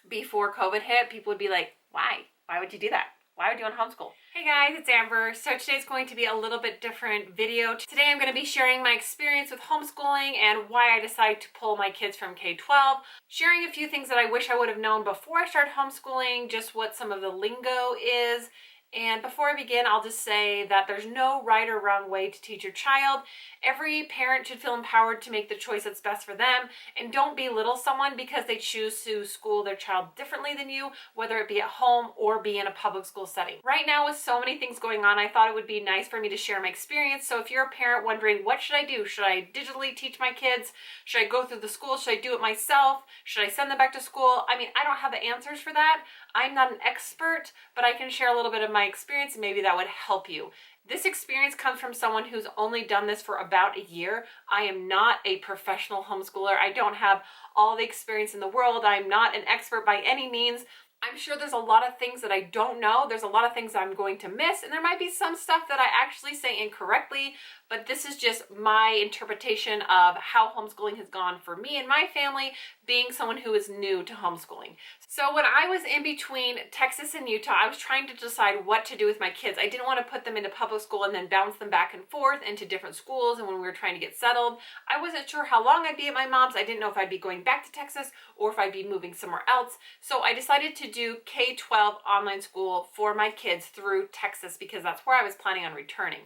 before COVID hit, people would be like, why? Why would you do that? Why would you want to homeschool? Hey guys, it's Amber. So today's going to be a little bit different video. Today I'm going to be sharing my experience with homeschooling and why I decided to pull my kids from K12, sharing a few things that I wish I would have known before I started homeschooling, just what some of the lingo is. And before I begin, I'll just say that there's no right or wrong way to teach your child. Every parent should feel empowered to make the choice that's best for them, and don't belittle someone because they choose to school their child differently than you, whether it be at home or be in a public school setting. Right now, with so many things going on, I thought it would be nice for me to share my experience. So if you're a parent wondering, what should I do? Should I digitally teach my kids? Should I go through the school? Should I do it myself? Should I send them back to school? I mean, I don't have the answers for that. I'm not an expert, but I can share a little bit of my experience and maybe that would help you. This experience comes from someone who's only done this for about a year. I am not a professional homeschooler. I don't have all the experience in the world. I'm not an expert by any means. I'm sure there's a lot of things that I don't know. There's a lot of things I'm going to miss, and there might be some stuff that I actually say incorrectly, but this is just my interpretation of how homeschooling has gone for me and my family, being someone who is new to homeschooling. So when I was in between Texas and Utah, I was trying to decide what to do with my kids. I didn't want to put them into public school and then bounce them back and forth into different schools, and when we were trying to get settled, I wasn't sure how long I'd be at my mom's. I didn't know if I'd be going back to Texas or if I'd be moving somewhere else. So I decided to do K12 online school for my kids through Texas because that's where I was planning on returning.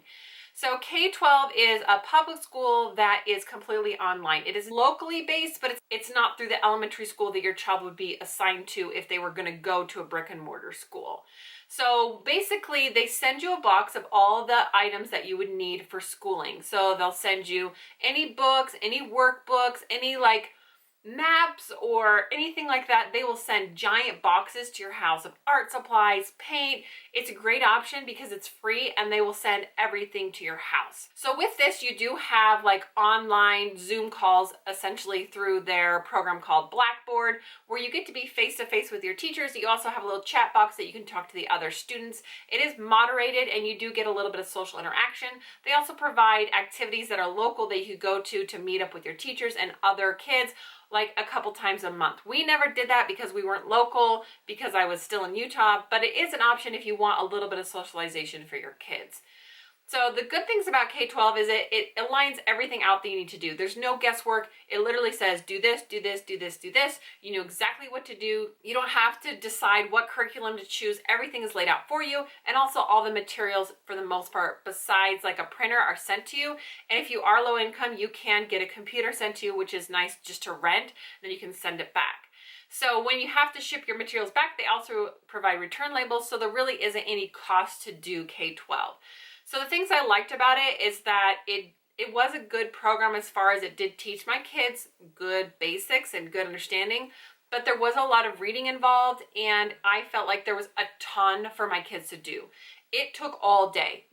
So K12 is a public school that is completely online. It is locally based, but it's not through the elementary school that your child would be assigned to if they were going to go to a brick and mortar school. So basically, they send you a box of all the items that you would need for schooling. So they'll send you any books, any workbooks, any maps or anything like that. They will send giant boxes to your house of art supplies, paint. It's a great option because it's free and they will send everything to your house. So with this, you do have online Zoom calls essentially through their program called Blackboard, where you get to be face to face with your teachers. You also have a little chat box that you can talk to the other students. It is moderated and you do get a little bit of social interaction. They also provide activities that are local that you could go to meet up with your teachers and other kids, a couple times a month. We never did that because we weren't local, because I was still in Utah, but it is an option if you want a little bit of socialization for your kids. So the good things about K12 is it aligns everything out that you need to do. There's no guesswork. It literally says, do this, do this, do this, do this. You know exactly what to do. You don't have to decide what curriculum to choose. Everything is laid out for you. And also all the materials, for the most part, besides a printer, are sent to you. And if you are low income, you can get a computer sent to you, which is nice just to rent. Then you can send it back. So when you have to ship your materials back, they also provide return labels. So there really isn't any cost to do K12. So the things I liked about it is that it was a good program as far as it did teach my kids good basics and good understanding, but there was a lot of reading involved and I felt like there was a ton for my kids to do. It took all day.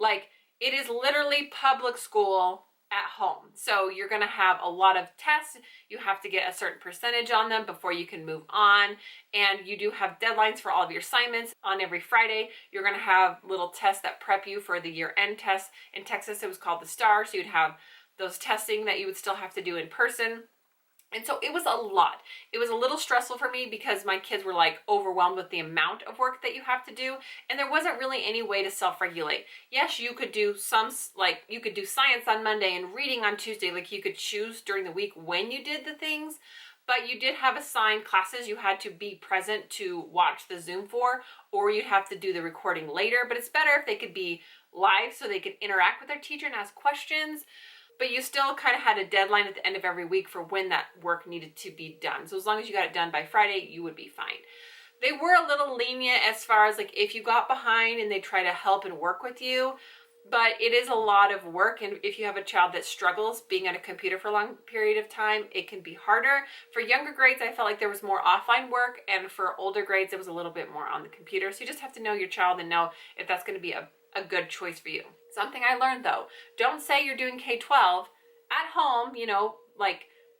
It is literally public school at home. So you're going to have a lot of tests. You have to get a certain percentage on them before you can move on. And you do have deadlines for all of your assignments. On every Friday, you're going to have little tests that prep you for the year-end tests. In Texas, it was called the STAR. So you'd have those testing that you would still have to do in person. And so it was a lot. It was a little stressful for me because my kids were overwhelmed with the amount of work that you have to do. And there wasn't really any way to self-regulate. Yes, you could do you could do science on Monday and reading on Tuesday. You could choose during the week when you did the things, but you did have assigned classes you had to be present to watch the Zoom for, or you'd have to do the recording later. But it's better if they could be live so they could interact with their teacher and ask questions. But you still kind of had a deadline at the end of every week for when that work needed to be done. So as long as you got it done by Friday, you would be fine. They were a little lenient as far as if you got behind and they try to help and work with you, but it is a lot of work. And if you have a child that struggles being on a computer for a long period of time, it can be harder. For younger grades, I felt like there was more offline work, and for older grades, it was a little bit more on the computer. So you just have to know your child and know if that's going to be a good choice for you. Something I learned though, don't say you're doing K12 at home,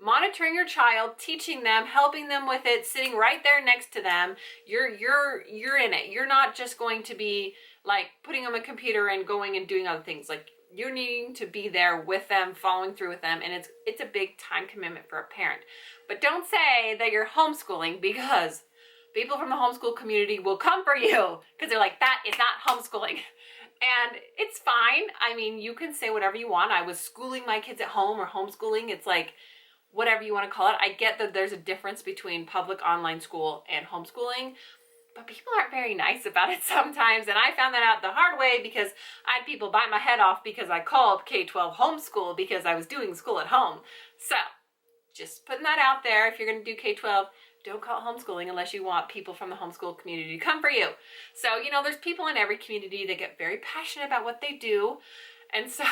monitoring your child, teaching them, helping them with it, sitting right there next to them. You're in it. You're not just going to be putting them on a computer and going and doing other things. You're needing to be there with them, following through with them, and it's a big time commitment for a parent. But don't say that you're homeschooling because People from the homeschool community will come for you because they're like, that is not homeschooling. And it's fine. I mean, you can say whatever you want. I was schooling my kids at home or homeschooling. It's like, whatever you want to call it. I get that there's a difference between public online school and homeschooling, but people aren't very nice about it sometimes. And I found that out the hard way because I had people bite my head off because I called K12 homeschool because I was doing school at home. So just putting that out there. If you're going to do K12, don't call it homeschooling unless you want people from the homeschool community to come for you. So, you know, there's people in every community that get very passionate about what they do. And so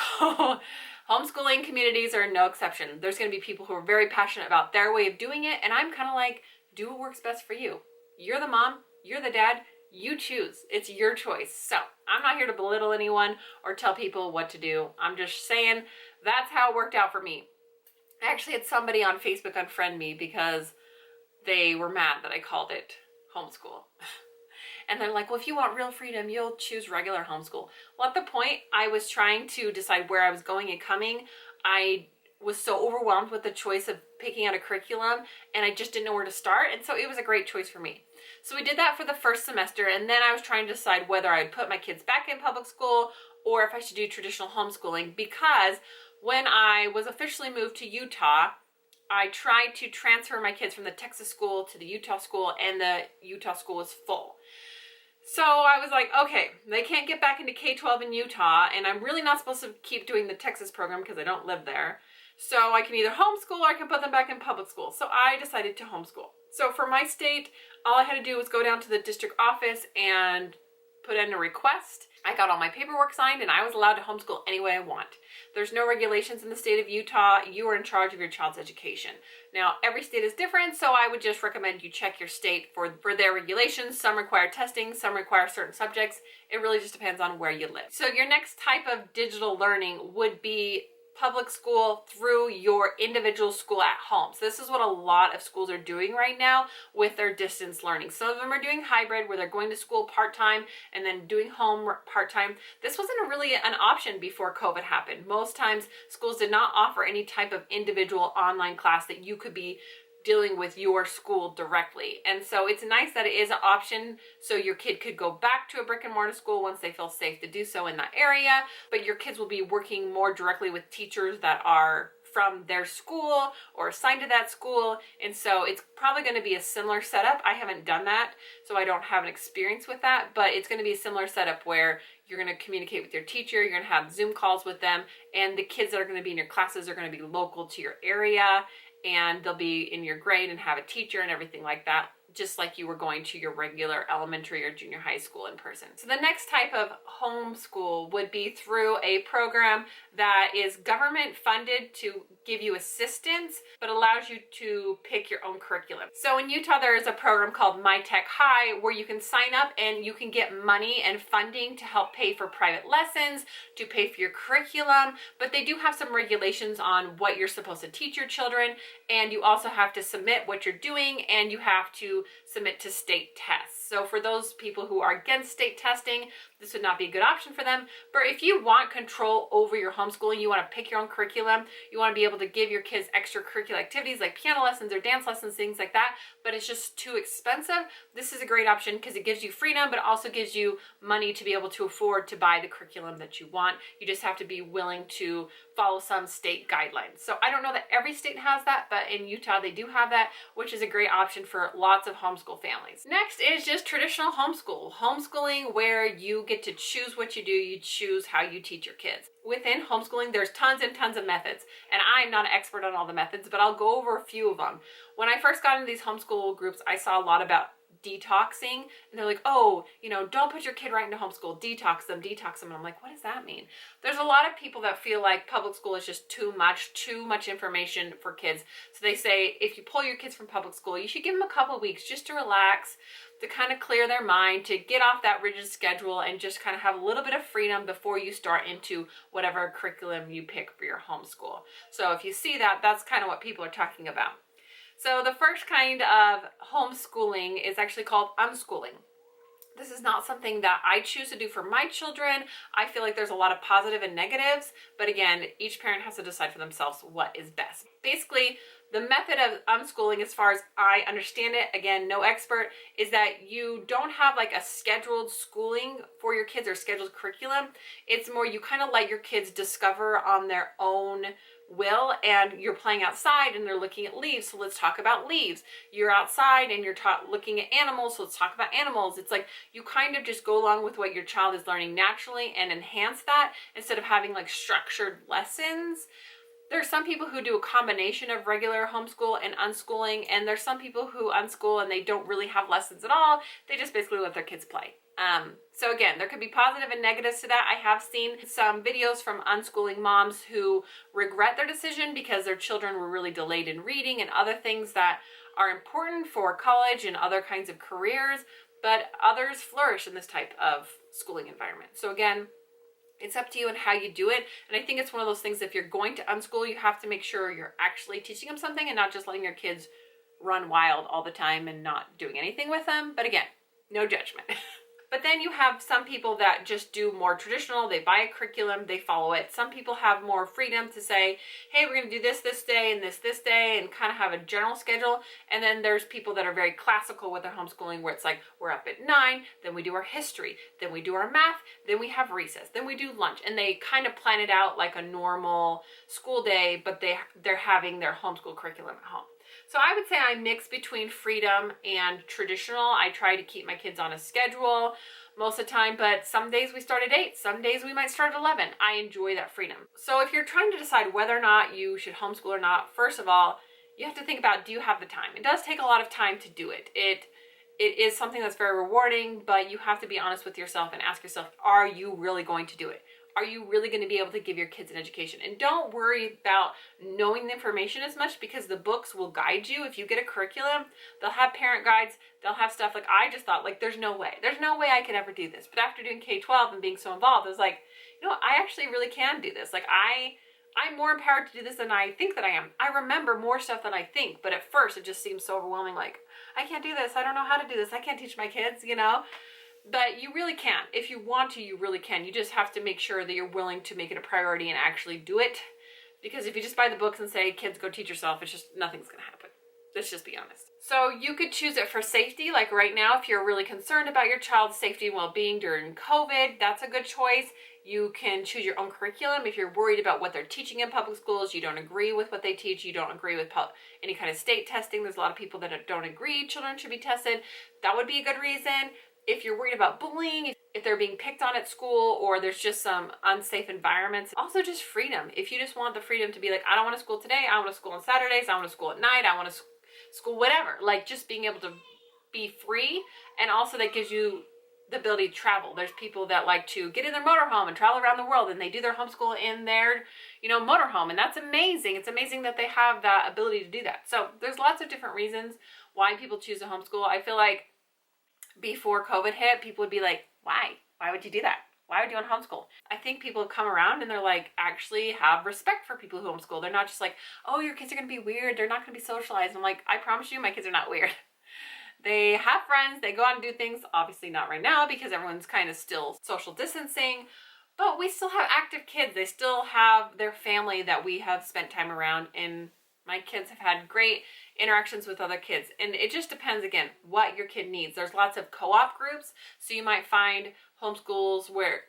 homeschooling communities are no exception. There's going to be people who are very passionate about their way of doing it. And I'm kind of like, do what works best for you. You're the mom, you're the dad, you choose. It's your choice. So I'm not here to belittle anyone or tell people what to do. I'm just saying that's how it worked out for me. I actually had somebody on Facebook unfriend me because they were mad that I called it homeschool. And they're like, well, if you want real freedom, you'll choose regular homeschool. Well, at the point I was trying to decide where I was going and coming, I was so overwhelmed with the choice of picking out a curriculum, and I just didn't know where to start. And so it was a great choice for me. So we did that for the first semester, and then I was trying to decide whether I'd put my kids back in public school or if I should do traditional homeschooling, because when I was officially moved to Utah, I tried to transfer my kids from the Texas school to the Utah school, and the Utah school was full. So I was like, okay, they can't get back into K12 in Utah, and I'm really not supposed to keep doing the Texas program because I don't live there. So I can either homeschool or I can put them back in public school. So I decided to homeschool. So for my state, all I had to do was go down to the district office and put in a request. I got all my paperwork signed, and I was allowed to homeschool any way I want. There's no regulations in the state of Utah. You are in charge of your child's education. Now, every state is different, so I would just recommend you check your state for their regulations. Some require testing, some require certain subjects. It really just depends on where you live. So your next type of digital learning would be public school through your individual school at home. So this is what a lot of schools are doing right now with their distance learning. Some of them are doing hybrid, where they're going to school part-time and then doing home part-time. This wasn't really an option before COVID happened. Most times schools did not offer any type of individual online class that you could be dealing with your school directly. And so it's nice that it is an option, so your kid could go back to a brick and mortar school once they feel safe to do so in that area, but your kids will be working more directly with teachers that are from their school or assigned to that school. And so it's probably going to be a similar setup. I haven't done that, so I don't have an experience with that, but it's going to be a similar setup where you're going to communicate with your teacher, you're going to have Zoom calls with them, and the kids that are going to be in your classes are going to be local to your area, and they'll be in your grade and have a teacher and everything like that, just like you were going to your regular elementary or junior high school in person. So the next type of homeschool would be through a program that is government funded to give you assistance, but allows you to pick your own curriculum. So in Utah, there is a program called My Tech High where you can sign up and you can get money and funding to help pay for private lessons, to pay for your curriculum, but they do have some regulations on what you're supposed to teach your children, and you also have to submit what you're doing, and you have to submit to state tests. So for those people who are against state testing, this would not be a good option for them. But if you want control over your homeschooling, you want to pick your own curriculum, you want to be able to give your kids extracurricular activities like piano lessons or dance lessons, things like that, but it's just too expensive, this is a great option because it gives you freedom, but also gives you money to be able to afford to buy the curriculum that you want. You just have to be willing to follow some state guidelines. So I don't know that every state has that, but in Utah they do have that, which is a great option for lots of homeschool families. Next is just traditional homeschool. Homeschooling where you get to choose what you do, you choose how you teach your kids. Within homeschooling, there's tons and tons of methods, and I'm not an expert on all the methods, but I'll go over a few of them. When I first got into these homeschool groups, I saw a lot about detoxing, and they're like, oh, you know, don't put your kid right into homeschool, detox them. And I'm like, what does that mean? There's a lot of people that feel like public school is just too much information for kids. So they say, if you pull your kids from public school, you should give them a couple weeks just to relax, to kind of clear their mind, to get off that rigid schedule and just kind of have a little bit of freedom before you start into whatever curriculum you pick for your homeschool. So if you see that, that's kind of what people are talking about. So the first kind of homeschooling is actually called unschooling. This is not something that I choose to do for my children. I feel like there's a lot of positive and negatives, but again, each parent has to decide for themselves what is best. Basically, The method of unschooling, as far as I understand it, again, no expert, is that you don't have like a scheduled schooling for your kids or scheduled curriculum. It's more you kind of let your kids discover on their own will, and you're playing outside and they're looking at leaves, so let's talk about leaves. You're outside and you're looking at animals, so let's talk about animals. It's like you kind of just go along with what your child is learning naturally and enhance that instead of having like structured lessons. There are some people who do a combination of regular homeschool and unschooling, and there's some people who unschool and they don't really have lessons at all. They just basically let their kids play. So again, there could be positive and negatives to that. I have seen some videos from unschooling moms who regret their decision because their children were really delayed in reading and other things that are important for college and other kinds of careers, but others flourish in this type of schooling environment. So again, it's up to you and how you do it. And I think it's one of those things, if you're going to unschool, you have to make sure you're actually teaching them something and not just letting your kids run wild all the time and not doing anything with them. But again, no judgment. But then you have some people that just do more traditional. They buy a curriculum, they follow it. Some people have more freedom to say, hey, we're going to do this day and this day, and kind of have a general schedule. And then there's people that are very classical with their homeschooling, where it's like, we're up at 9, then we do our history, then we do our math, then we have recess, then we do lunch. And they kind of plan it out like a normal school day, but they're having their homeschool curriculum at home. So I would say I mix between freedom and traditional. I try to keep my kids on a schedule most of the time, but some days we start at 8, some days we might start at 11. I enjoy that freedom. So if you're trying to decide whether or not you should homeschool or not, first of all, you have to think about, do you have the time? It does take a lot of time to do it. It is something that's very rewarding, but you have to be honest with yourself and ask yourself, are you really going to do it? Are you really going to be able to give your kids an education? And don't worry about knowing the information as much, because the books will guide you. If you get a curriculum, they'll have parent guides, they'll have stuff. Like, I just thought, like, there's no way I could ever do this. But after doing K12 and being so involved, I was like, you know, I actually really can do this. Like, I'm more empowered to do this than I think that I am. I remember more stuff than I think, but at first it just seems so overwhelming. Like, I can't do this. I don't know how to do this. I can't teach my kids, you know? But you really can. If you want to, you really can. You just have to make sure that you're willing to make it a priority and actually do it. Because if you just buy the books and say, kids, go teach yourself, it's just, nothing's going to happen. Let's just be honest. So you could choose it for safety. Like right now, if you're really concerned about your child's safety and well-being during COVID, that's a good choice. You can choose your own curriculum. If you're worried about what they're teaching in public schools, you don't agree with what they teach, you don't agree with any kind of state testing. There's a lot of people that don't agree children should be tested. That would be a good reason. If you're worried about bullying, if they're being picked on at school, or there's just some unsafe environments. Also just freedom. If you just want the freedom to be like, I don't want to school today, I want to school on Saturdays, I want to school at night, I want to school whatever. Like, just being able to be free. And also that gives you the ability to travel. There's people that like to get in their motorhome and travel around the world, and they do their homeschool in their, motorhome. And that's amazing. It's amazing that they have that ability to do that. So there's lots of different reasons why people choose to homeschool. I feel like before COVID hit, people would be like, why? Why would you do that? Why would you want to homeschool? I think people have come around and they're like, actually have respect for people who homeschool. They're not just like, oh, your kids are going to be weird, they're not going to be socialized. I'm like, I promise you, my kids are not weird. They have friends, they go out and do things. Obviously not right now because everyone's kind of still social distancing, but we still have active kids. They still have their family that we have spent time around, and my kids have had great interactions with other kids. And it just depends, again, what your kid needs. There's lots of co-op groups. So you might find homeschools where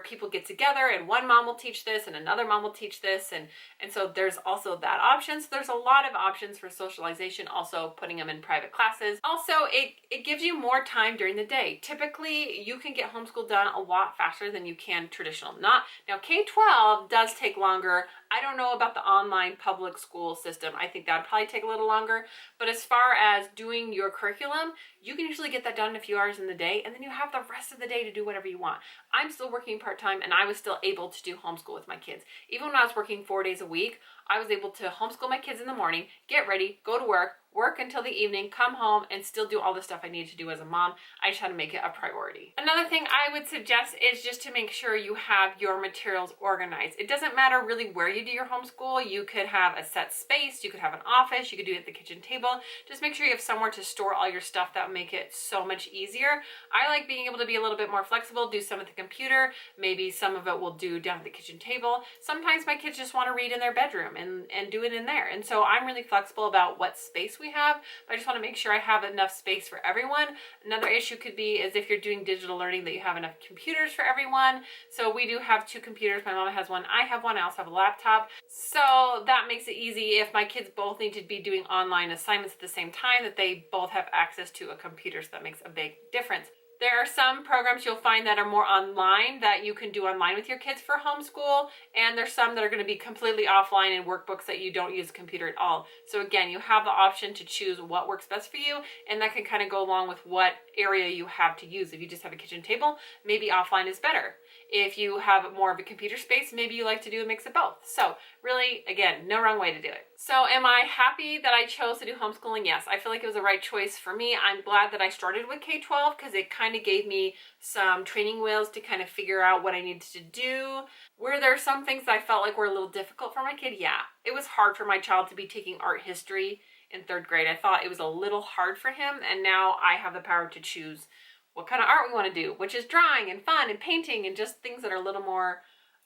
people get together and one mom will teach this and another mom will teach this. And so there's also that option. So there's a lot of options for socialization, also putting them in private classes. Also, it gives you more time during the day. Typically, you can get homeschool done a lot faster than you can traditional. Now, K12 does take longer. I don't know about the online public school system. I think that would probably take a little longer. But as far as doing your curriculum, you can usually get that done in a few hours in the day, and then you have the rest of the day to do whatever you want. I'm still working part-time, and I was still able to do homeschool with my kids. Even when I was working 4 days a week, I was able to homeschool my kids in the morning, get ready, go to work, work until the evening, come home, and still do all the stuff I need to do as a mom. I just had to make it a priority. Another thing I would suggest is just to make sure you have your materials organized. It doesn't matter really where you do your homeschool. You could have a set space, you could have an office, you could do it at the kitchen table. Just make sure you have somewhere to store all your stuff. That will make it so much easier. I like being able to be a little bit more flexible, do some at the computer, maybe some of it we'll do down at the kitchen table. Sometimes my kids just want to read in their bedroom and do it in there. And so I'm really flexible about what space we have, but I just want to make sure I have enough space for everyone. Another issue could be is if you're doing digital learning that you have enough computers for everyone. So we do have 2 computers. My mom has one, I have one, I also have a laptop. So that makes it easy if my kids both need to be doing online assignments at the same time, that they both have access to a computer. So that makes a big difference. There are some programs you'll find that are more online that you can do online with your kids for homeschool, and there's some that are going to be completely offline in workbooks that you don't use a computer at all. So again, you have the option to choose what works best for you, and that can kind of go along with what area you have to use. If you just have a kitchen table, maybe offline is better. If you have more of a computer space, maybe you like to do a mix of both. So really, again, no wrong way to do it. So am I happy that I chose to do homeschooling? Yes, I feel like it was the right choice for me. I'm glad that I started with K12 because it kind of gave me some training wheels to kind of figure out what I needed to do. Were there some things that I felt like were a little difficult for my kid? Yeah, it was hard for my child to be taking art history in 3rd grade. I thought it was a little hard for him, and now I have the power to choose what kind of art we want to do, which is drawing and fun and painting and just things that are a little more,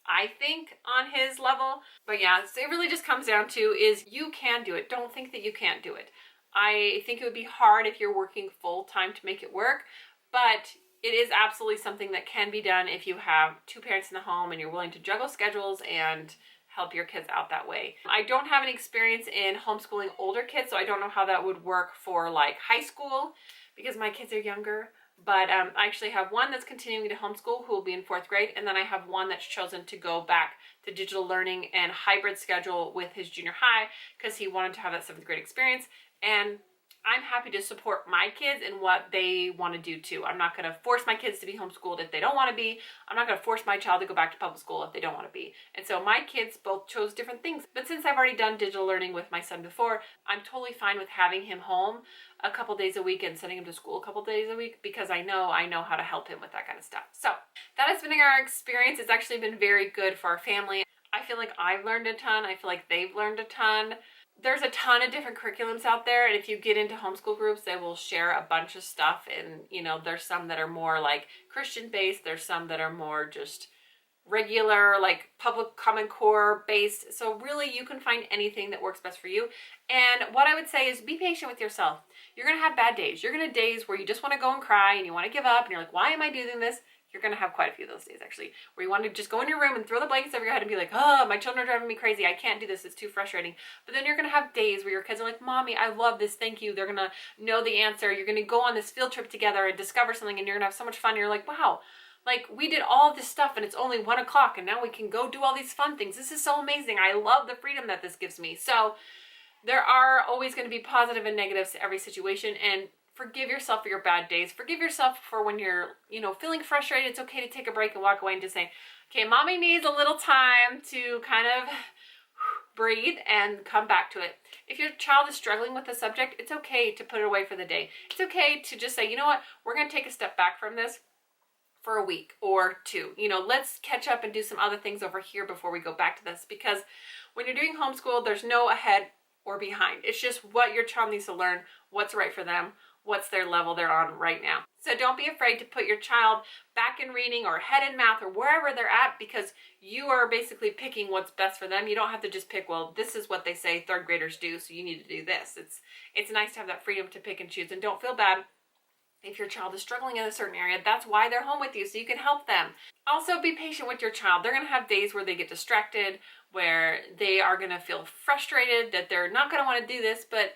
I think, on his level. But yeah, so it really just comes down to is you can do it. Don't think that you can't do it. I think it would be hard if you're working full time to make it work, but it is absolutely something that can be done if you have 2 parents in the home and you're willing to juggle schedules and help your kids out that way. I don't have any experience in homeschooling older kids, so I don't know how that would work for like high school because my kids are younger. But I actually have one that's continuing to homeschool who will be in 4th grade, and then I have one that's chosen to go back to digital learning and hybrid schedule with his junior high because he wanted to have that 7th grade experience. And I'm happy to support my kids in what they want to do too. I'm not going to force my kids to be homeschooled if they don't want to be. I'm not going to force my child to go back to public school if they don't want to be. And so my kids both chose different things. But since I've already done digital learning with my son before, I'm totally fine with having him home a couple days a week and sending him to school a couple days a week because I know how to help him with that kind of stuff. So that has been our experience. It's actually been very good for our family. I feel like I've learned a ton. I feel like they've learned a ton. There's a ton of different curriculums out there, and if you get into homeschool groups, they will share a bunch of stuff, and there's some that are more like Christian based, there's some that are more just regular like public Common Core based. So really you can find anything that works best for you. And what I would say is be patient with yourself. You're gonna have bad days. You're gonna have days where you just want to go and cry and you want to give up and you're like, why am I doing this? You're going to have quite a few of those days, actually, where you want to just go in your room and throw the blankets over your head and be like, oh, my children are driving me crazy. I can't do this. It's too frustrating. But then you're going to have days where your kids are like, Mommy, I love this. Thank you. They're going to know the answer. You're going to go on this field trip together and discover something, and you're going to have so much fun. You're like, wow, like we did all of this stuff and it's only 1 o'clock and now we can go do all these fun things. This is so amazing. I love the freedom that this gives me. So there are always going to be positive and negatives to every situation, and forgive yourself for your bad days. Forgive yourself for when you're, feeling frustrated. It's okay to take a break and walk away and just say, okay, Mommy needs a little time to kind of breathe and come back to it. If your child is struggling with the subject, it's okay to put it away for the day. It's okay to just say, you know what, we're going to take a step back from this for a week or 2. Let's catch up and do some other things over here before we go back to this. Because when you're doing homeschool, there's no ahead or behind. It's just what your child needs to learn, what's right for them, what's their level they're on right now. So don't be afraid to put your child back in reading or ahead in math or wherever they're at, because you are basically picking what's best for them. You don't have to just pick, well, this is what they say 3rd graders do, so you need to do this. It's nice to have that freedom to pick and choose, and don't feel bad if your child is struggling in a certain area. That's why they're home with you, so you can help them. Also, be patient with your child. They're going to have days where they get distracted, where they are going to feel frustrated, that they're not going to want to do this, but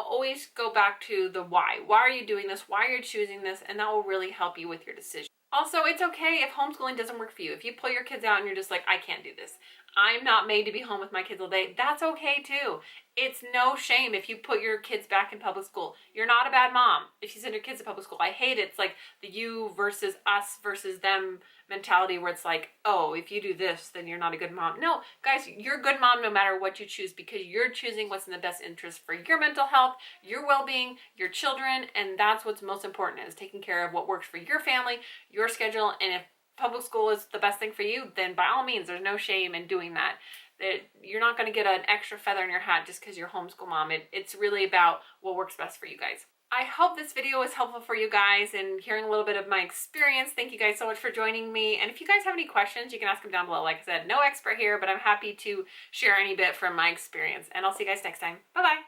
always go back to the why. Why are you doing this? Why are you choosing this? And that will really help you with your decision. Also, it's okay if homeschooling doesn't work for you. If you pull your kids out and you're just like, I can't do this. I'm not made to be home with my kids all day. That's okay too. It's no shame if you put your kids back in public school. You're not a bad mom if you send your kids to public school. I hate it. It's like the you versus us versus them mentality where it's like, oh, if you do this, then you're not a good mom. No, guys, you're a good mom no matter what you choose, because you're choosing what's in the best interest for your mental health, your well-being, your children, and that's what's most important, is taking care of what works for your family, your schedule. And if public school is the best thing for you, then by all means, there's no shame in doing that. You're not going to get an extra feather in your hat just because you're homeschool mom. It's really about what works best for you guys. I hope this video was helpful for you guys and hearing a little bit of my experience. Thank you guys so much for joining me. And if you guys have any questions, you can ask them down below. Like I said, no expert here, but I'm happy to share any bit from my experience. And I'll see you guys next time. Bye-bye.